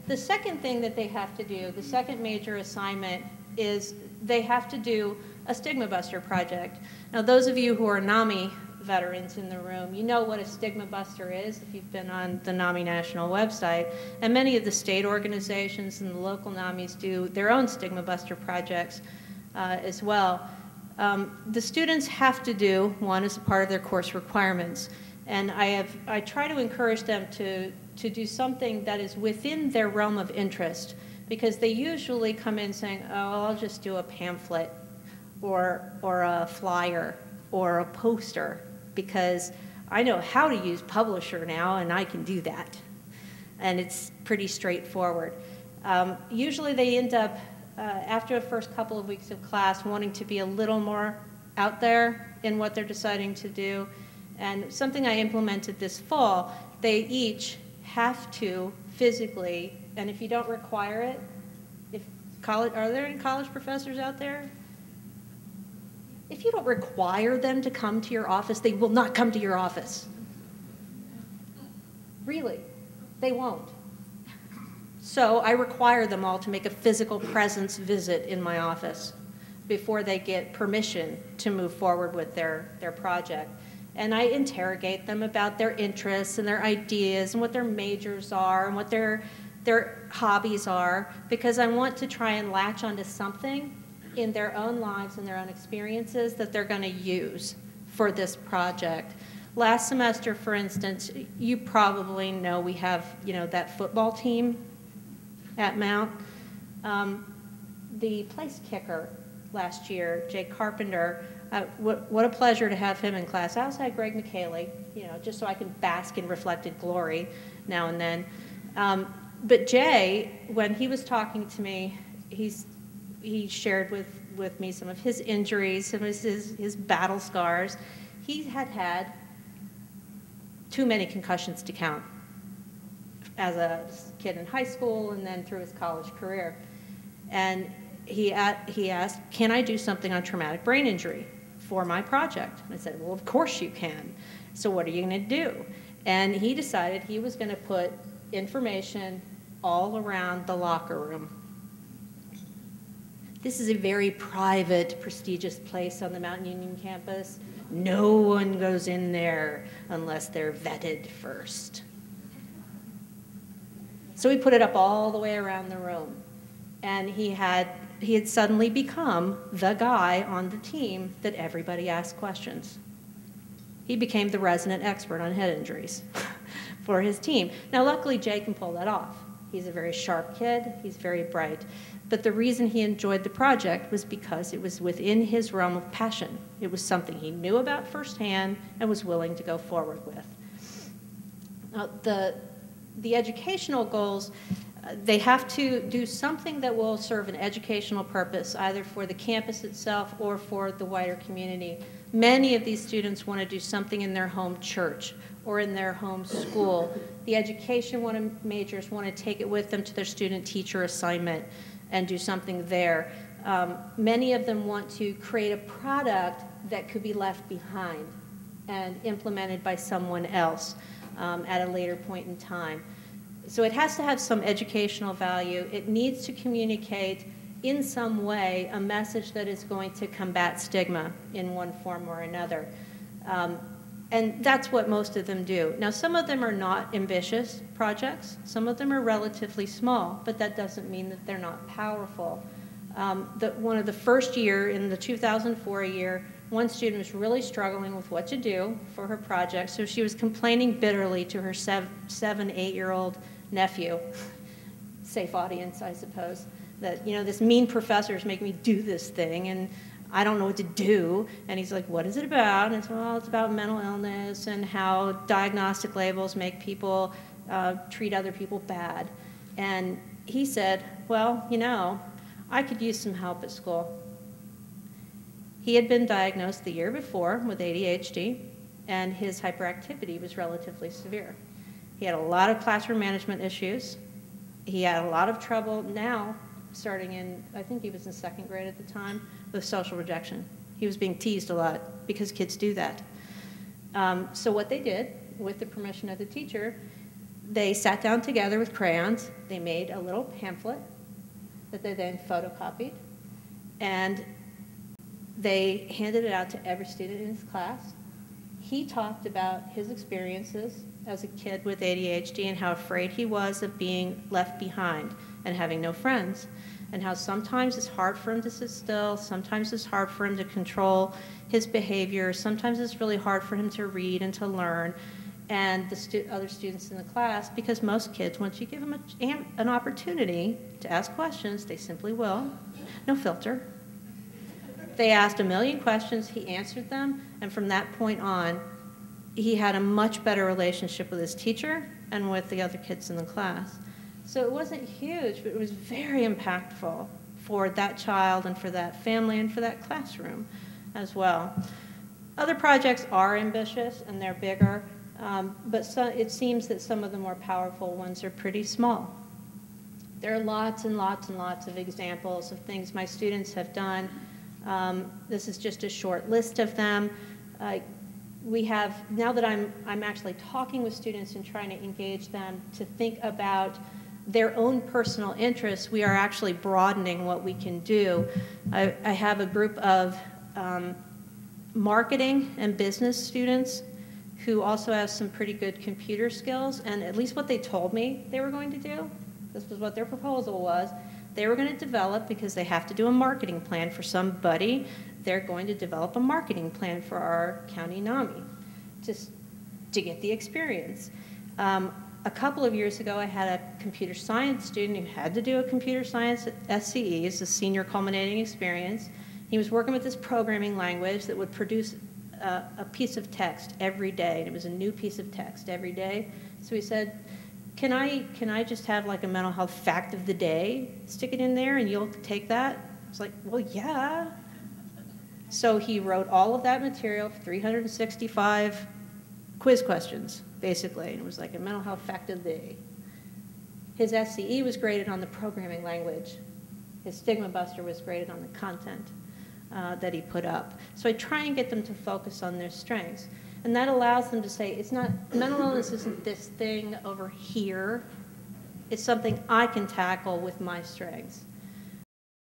The second thing that they have to do, the second major assignment, is they have to do a Stigma Buster project. Now, those of you who are NAMI veterans in the room, you know what a Stigma Buster is if you've been on the NAMI national website. And many of the state organizations and the local NAMIs do their own Stigma Buster projects as well. The students have to do one as a part of their course requirements. And I try to encourage them to do something that is within their realm of interest, because they usually come in saying, oh, I'll just do a pamphlet or a flyer or a poster, because I know how to use Publisher now and I can do that. And it's pretty straightforward. Usually they end up, after the first couple of weeks of class, wanting to be a little more out there in what they're deciding to do. And something I implemented this fall, they each have to physically, and if you don't require it, are there any college professors out there? If you don't require them to come to your office, they will not come to your office. Really, they won't. So I require them all to make a physical presence visit in my office before they get permission to move forward with their project. And I interrogate them about their interests and their ideas and what their majors are and what their hobbies are, because I want to try and latch onto something in their own lives and their own experiences that they're going to use for this project. Last semester, for instance, you probably know we have, that football team at Mount. The place kicker last year, Jay Carpenter, what a pleasure to have him in class. I also had Greg McKaylee, just so I can bask in reflected glory now and then. But Jay, when he was talking to me, he shared with me some of his injuries, some of his battle scars. He had too many concussions to count as a kid in high school and then through his college career. And he asked, can I do something on traumatic brain injury for my project? And I said, well, of course you can. So what are you going to do? And he decided he was going to put information all around the locker room. This is a very private, prestigious place on the Mount Union campus. No one goes in there unless they're vetted first. So he put it up all the way around the room. And he had suddenly become the guy on the team that everybody asked questions. He became the resident expert on head injuries for his team. Now, luckily, Jay can pull that off. He's a very sharp kid. He's very bright. But the reason he enjoyed the project was because it was within his realm of passion. It was something he knew about firsthand and was willing to go forward with. Now, the educational goals, they have to do something that will serve an educational purpose, either for the campus itself or for the wider community. Many of these students want to do something in their home church or in their home school. The education majors want to take it with them to their student-teacher assignment and do something there. Many of them want to create a product that could be left behind and implemented by someone else at a later point in time. So it has to have some educational value. It needs to communicate in some way a message that is going to combat stigma in one form or another. And that's what most of them do. Now, some of them are not ambitious projects. Some of them are relatively small, but that doesn't mean that they're not powerful. One of the first year, in the 2004 year, one student was really struggling with what to do for her project, so she was complaining bitterly to her 7, 8-year-old nephew, safe audience, I suppose, that, this mean professor is making me do this thing, and I don't know what to do. And he's like, what is it about? And it's, well, it's about mental illness and how diagnostic labels make people treat other people bad. And he said, well, I could use some help at school. He had been diagnosed the year before with ADHD, and his hyperactivity was relatively severe. He had a lot of classroom management issues. He had a lot of trouble now, starting in, I think he was in 2nd grade at the time, with social rejection. He was being teased a lot because kids do that. So what they did, with the permission of the teacher, they sat down together with crayons. They made a little pamphlet that they then photocopied, and they handed it out to every student in his class. He talked about his experiences as a kid with ADHD and how afraid he was of being left behind and having no friends, and how sometimes it's hard for him to sit still, sometimes it's hard for him to control his behavior, sometimes it's really hard for him to read and to learn, and the other students in the class, because most kids, once you give them an opportunity to ask questions, they simply will. No filter. They asked a million questions, he answered them, and from that point on, he had a much better relationship with his teacher and with the other kids in the class. So it wasn't huge, but it was very impactful for that child and for that family and for that classroom as well. Other projects are ambitious and they're bigger, but it seems that some of the more powerful ones are pretty small. There are lots and lots and lots of examples of things my students have done. This is just a short list of them. We have, now that I'm actually talking with students and trying to engage them to think about their own personal interests, we are actually broadening what we can do. I have a group of marketing and business students who also have some pretty good computer skills, and at least what they told me they were going to do, this was what their proposal was, they were going to develop, because they have to do a marketing plan for somebody, they're going to develop a marketing plan for our county NAMI to get the experience. A couple of years ago, I had a computer science student who had to do a computer science SCE, it's a senior culminating experience. He was working with this programming language that would produce a piece of text every day, and it was a new piece of text every day. So he said, can I just have like a mental health fact of the day, stick it in there, and you'll take that? I was like, well, yeah. So he wrote all of that material, 365 quiz questions, basically, and it was like a mental health fact of the day. His SCE was graded on the programming language. His Stigma Buster was graded on the content that he put up. So I try and get them to focus on their strengths. And that allows them to say, it's not, mental illness isn't this thing over here. It's something I can tackle with my strengths.